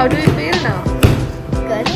How do you feel now? Good.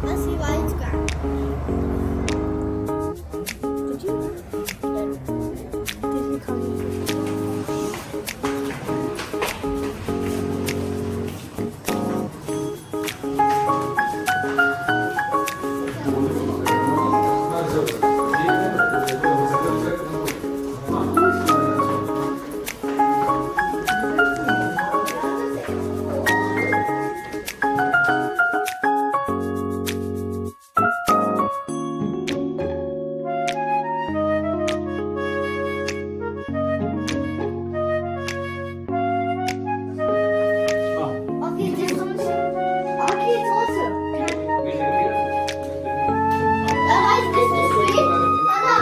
Let's see why it's gone. Did you come in? Okay, this one's okay, it's also. Is this sweet? Ella.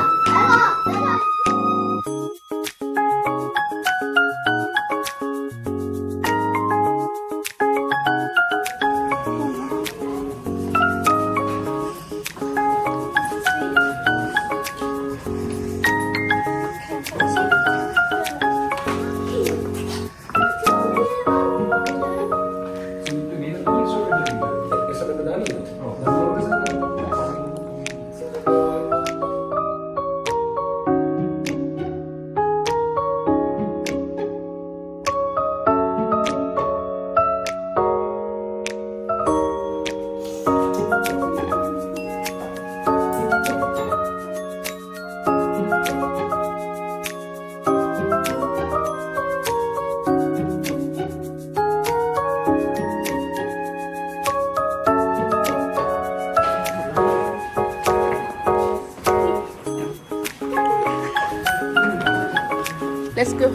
Let's go.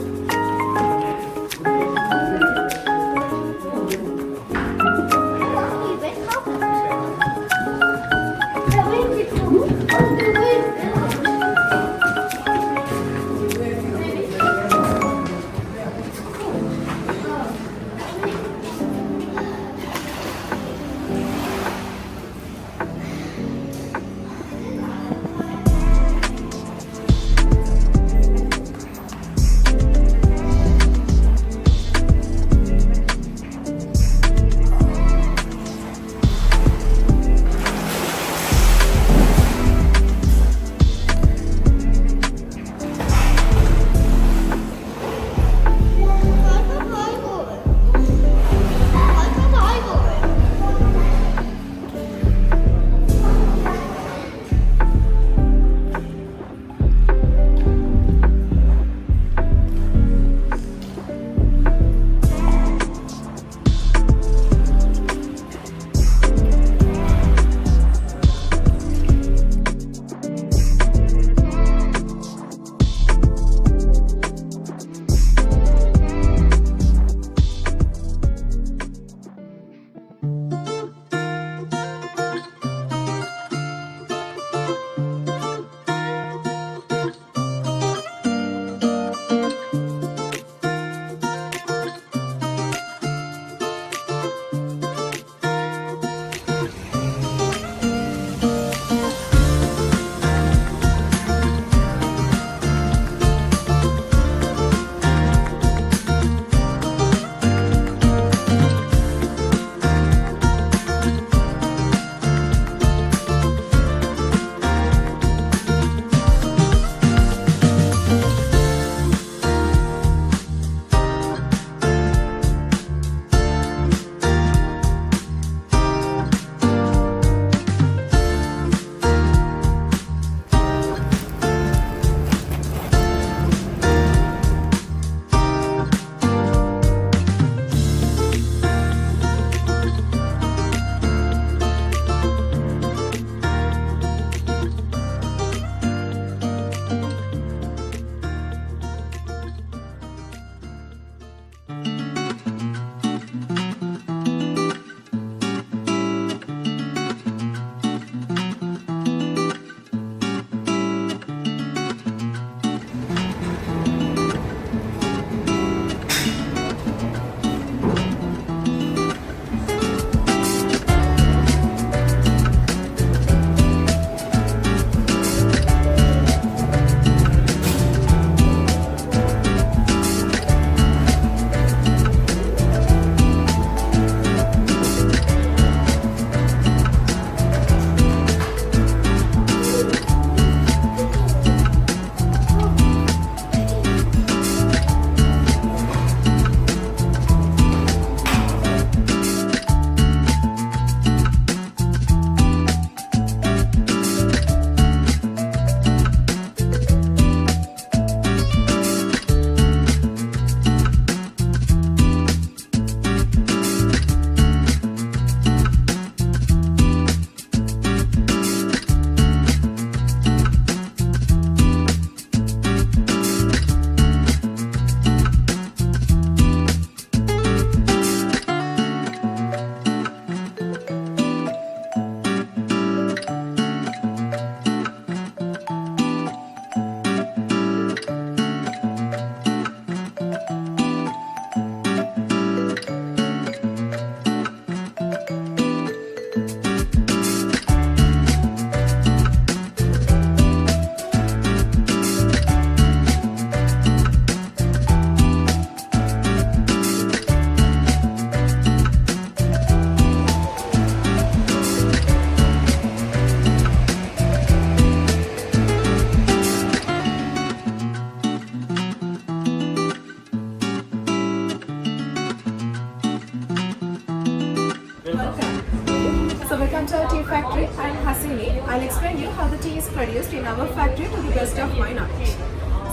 So welcome to our tea factory. I am Hasini. I'll explain you how the tea is produced in our factory to the best of my knowledge.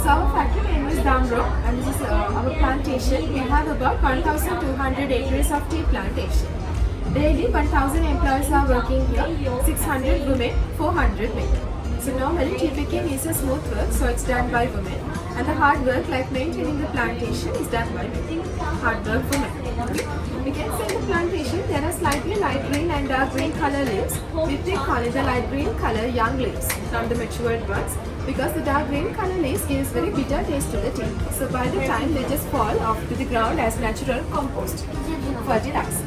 So our factory name is Damro and this is our plantation. We have about 1,200 acres of tea plantation. Daily 1,000 employees are working here, 600 women, 400 men. So normally tea picking is a smooth work, so it's done by women. And the hard work like maintaining the plantation is done by men. Hard work for men. We can see in the plantation there are slightly light green and dark green color leaves. We pick only the light green color young leaves, not the matured ones, because the dark green color leaves gives very bitter taste to the tea. So by the time they just fall off to the ground as natural compost, fertilizer.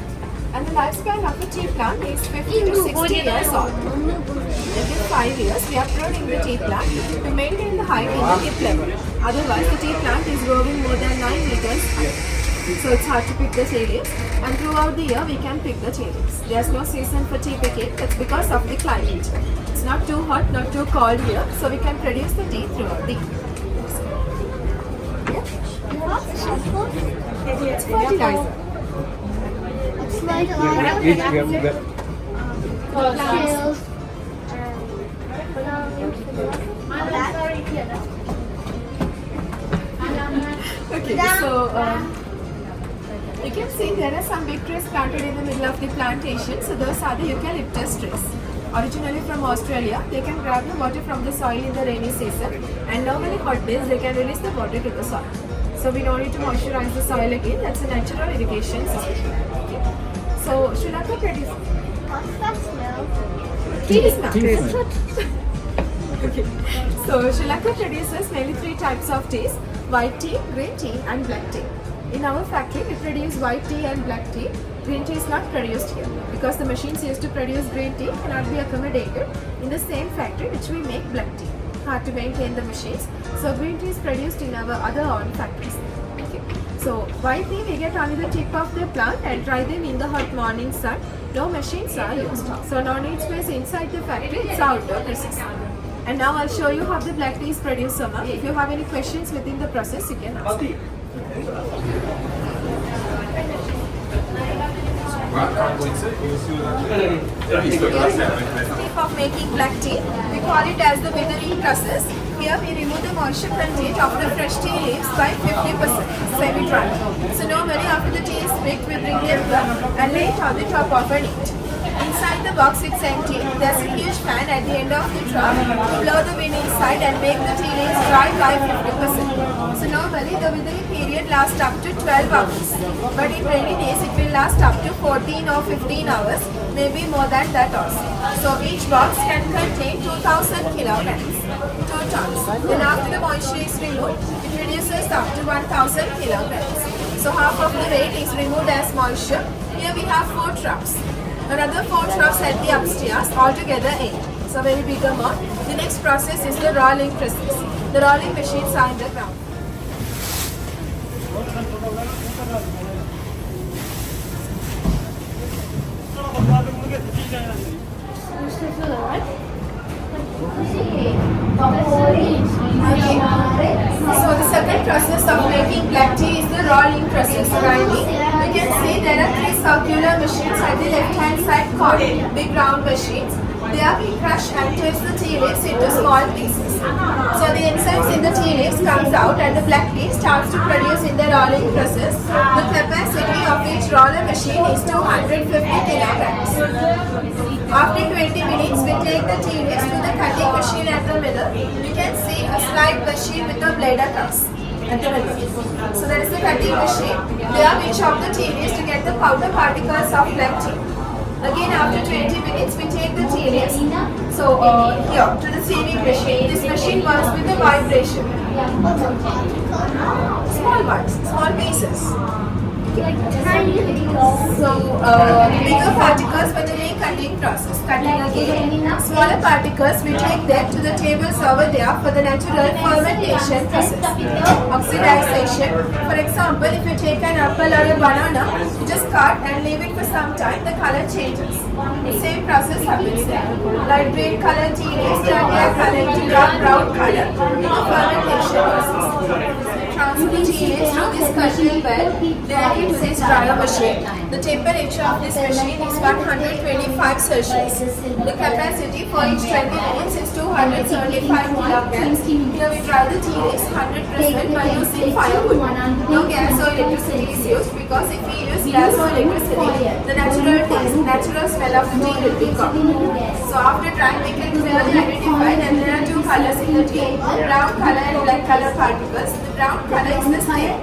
And the lifespan of a tea plant is 50 to 60 years old. Every 5 years we are pruning the tea plant to maintain the height in the hip level. Otherwise the tea plant is growing more than 9 meters high. So it's hard to pick the tea leaves, and throughout the year we can pick the tea leaves. There's no season for tea picking, that's because of the climate. It's not too hot, not too cold here, so we can produce the tea throughout the year. It's fertilizer. It's like a Okay, so you can see there are some big trees planted in the middle of the plantation. So those are the eucalyptus trees. Originally from Australia, they can grab the water from the soil in the rainy season, and normally hot days they can release the water to the soil. So we don't need to moisturize the soil again. That's a natural irrigation system. Okay. So Sri Lanka produces What's that smell? tea smell. Tea smell. Okay. So Sri Lanka produces mainly 3 types of teas: white tea, green tea and black tea. In our factory we produce white tea and black tea. Green tea is not produced here because the machines used to produce green tea cannot be accommodated in the same factory which we make black tea. Hard to maintain the machines. So green tea is produced in our other own factories. Okay. So white tea we get only the tip of the plant and dry them in the hot morning sun. No machines are used. So no need space inside the factory, it's outdoor process. And now I'll show you how the black tea is produced, Sama. If you have any questions within the process, you can ask. Step of making black tea, we call it as the withering process. Here we remove the moisture content of the fresh tea leaves by 50% semi-dry. So normally after the tea is picked, we bring them here and lay it on the top of a neat. Inside the box it's empty. There's a huge fan at the end of the drum to blow the wind inside and make the tea leaves dry by 50%. So normally the withering period lasts up to 12 hours. But in rainy days it will last up to 14 or 15 hours, maybe more than that also. So each box can contain 2000 kilograms, 2 tons. Then after the moisture is removed, it reduces up to 1000 kilograms. So half of the weight is removed as moisture. Here we have 4 troughs. Another 4 troughs at the upstairs, altogether 8. So very big amount. The next process is the rolling process. The rolling machines are in the ground. So the second process of making black tea is the rolling process. Grinding. You can see there are 3 circular machines at the left hand side called big round machines. They are we crush and twist the tea leaves into small pieces. So the enzymes in the tea leaves comes out and the black tea starts to produce in the rolling process. The capacity of each roller machine is 250 kilograms. After 20 minutes, we take the tea leaves to the cutting machine at the middle. You can see a slide machine with a blade across at the middle. So there is the cutting machine. There we chop the tea leaves to get the powder particles of black tea. Again, after 20 minutes, we take the tea leaves. So here to the sieving machine. This machine works with a vibration. Small ones, small pieces. Like tiny little. So bigger particles for the main cutting process. Cutting again. Smaller particles we take them to the tables over there for the natural fermentation process. Oxidization. For example, if you take an apple or a banana, you just cut and leave it for some time, the color changes. The same process happens there. Light green color tea leaves turn their color to dark brown color in the fermentation process. transfer the tea leaves through this conveyor belt directly to this dryer machine. The temperature of this machine is 125 Celsius. The capacity for each 20 minutes is 275 kilograms. Here we dry the tea leaves 100% by using firewood. No gas or electricity is used because if we use gas or electricity, the natural taste, natural smell of the tea will be gone. So after drying, we can clearly identify that there are two colors in the tea, brown color and black color particles. The brown color is the stem,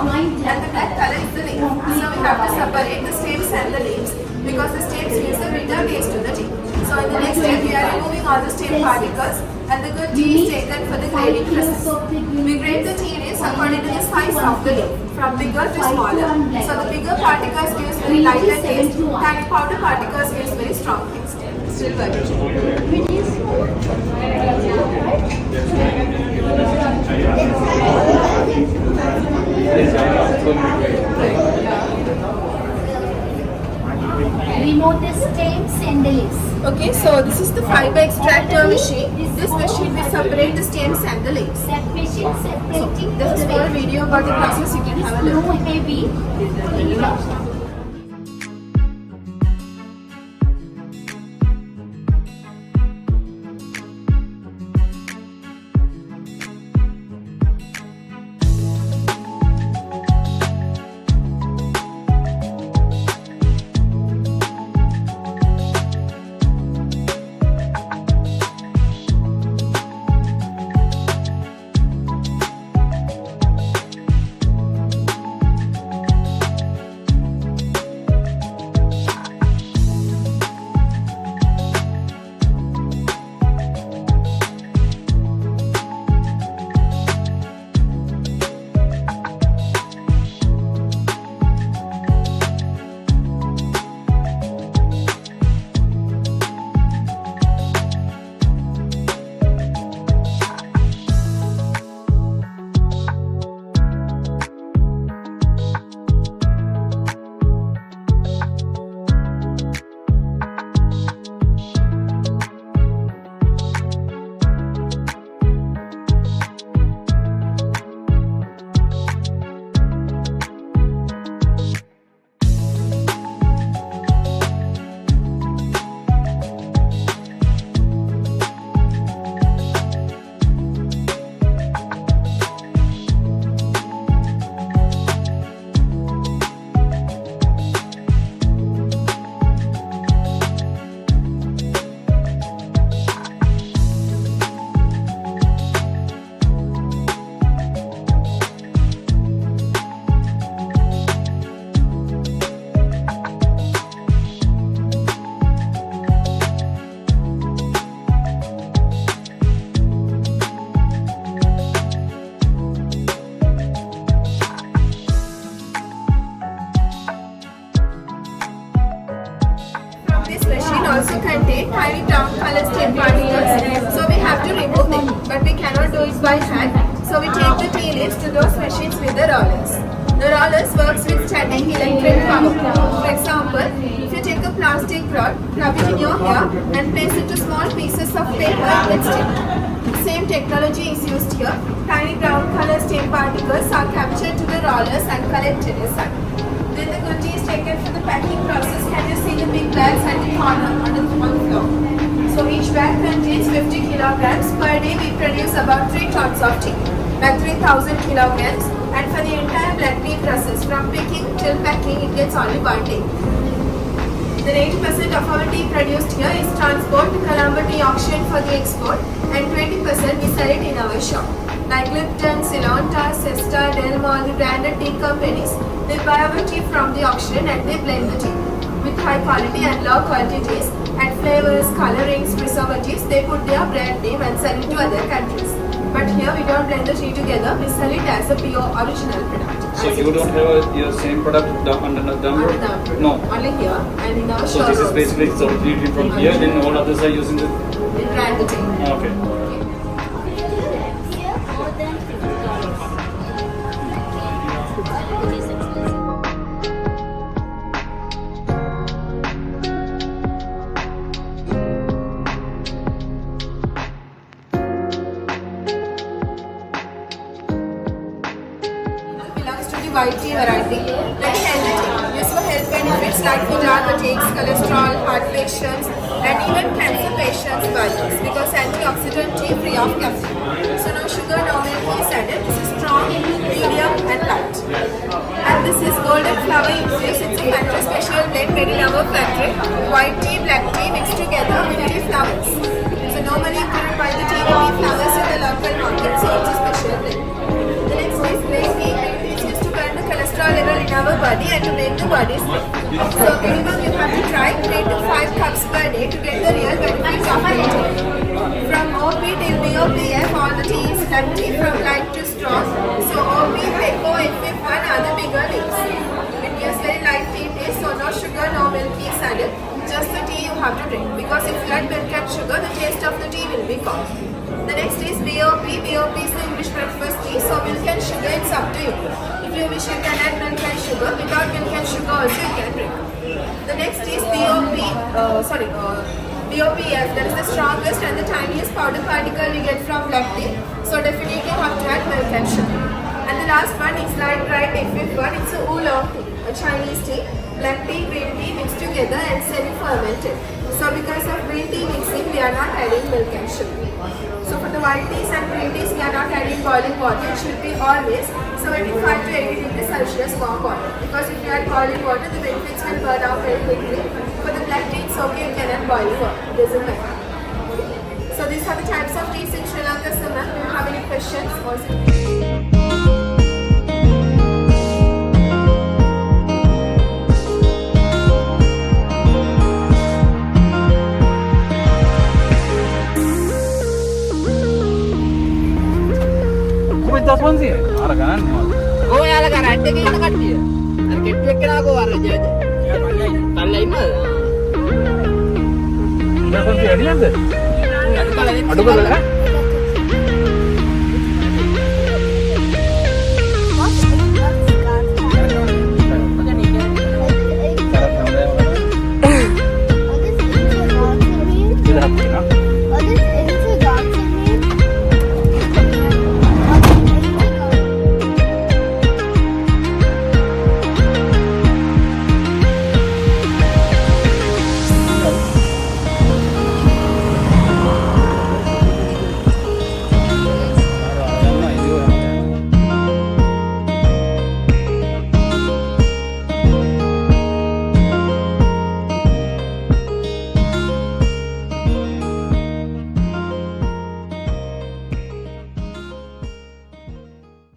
and the black color is the leaf. So we have to separate the stems and the leaves because the stems gives the bitter taste to the tea. So in the next step, we are removing all the stem particles and the good tea is taken for the grading process. We grade the tea leaves according to the size of the leaf, from bigger to smaller. So the bigger particles gives very lighter taste, tiny powder particles gives very strong taste. Still working. Remove the stems and the leaves. Okay, so this is the fiber extractor machine. This machine will separate the stems and the leaves. That machine separating This is for a video about the process. You can have a no look. heavy. also contain tiny brown color stain particles, so we have to remove them, but we cannot do it by hand. So we take the tea leaves to those machines with the rollers. The rollers works with static electric power. For example, if you take a plastic rod, rub it in your hair and place it to small pieces of paper and stick. Same technology is used here. Tiny brown color stain particles are captured to the rollers and collected inside. Then the good tea is taken for the packing process. Can you see the big bags at the corner on the floor? So each bag contains 50 kilograms. Per day we produce about 3 tons of tea, like 3000 kilograms. And for the entire black tea process, from picking till packing, it gets only 1 day. Then 80% of our tea produced here is transport to Colombo Tea Auction for the export, and 20% we sell it in our shop. Like Lipton, Ceylon, Sesta, Delmore, the branded tea companies, they buy our tea from the auction and they blend the tea with high quality and low quantities, and flavors, colorings, preservatives. They put their brand name and sell it to other countries. But here we don't blend the tea together. We sell it as a pure original product. So you don't have your same product under Damro? Damro. No. Only here and in our So showrooms. this is basically it's originated from here, then all others are using the. We brand the tea. Okay. More than $50. it's like for diabetics, cholesterol, heart patients, and even cancer patients buy this because antioxidant tea free of caffeine. So no sugar, no milk is added. This is strong, medium, and light. And this is golden flower infused. It's a factory special blend made in our factory. White tea, black tea mixed together with only flowers. So normally you can buy the tea with flowers in the local market. So it's a special blend. The next is green tea. Green tea is used to burn the cholesterol level in our body and to make the body slim. So minimum you have to try 3 to 5 cups per day to get the real benefits of eating. From OP till BOPF, all the tea is black tea from light to strong. So OP, Echo, FF1 are the bigger leaves. It gives very light tea taste, so no sugar, no milk is added. Just the tea you have to drink because if you add milk and sugar, the taste of the tea will be gone. The next is BOP. BOP is the English breakfast tea, so milk and sugar, it's up to you. If you wish, you can add milk and sugar. Without milk and sugar also you can drink. The next is BOPF, that is the strongest and the tiniest powder particle we get from black tea. So definitely you have to add milk and sugar. And the last one is light bright FF1. It's a oolong tea, a Chinese tea. Black tea, green tea mixed together and semi-fermented. So because of green tea mixing, we are not adding milk and sugar. So for the white teas and green teas, we are not adding boiling water. It should be always 75 to 80 degrees Celsius warm water. Because if you add boiling water, the benefits will burn out very quickly. For the black tea, it's okay, you can add boiling water. It doesn't matter. So these are the types of teas in Sri Lanka, sir. Do you have any questions? Oh, යාලා current එකේ ඉන්න කට්ටිය. අර කෙට්ටු එක්කනකෝ අර ජයද. තල්ලා ඉන්නවද? අඩු කරලා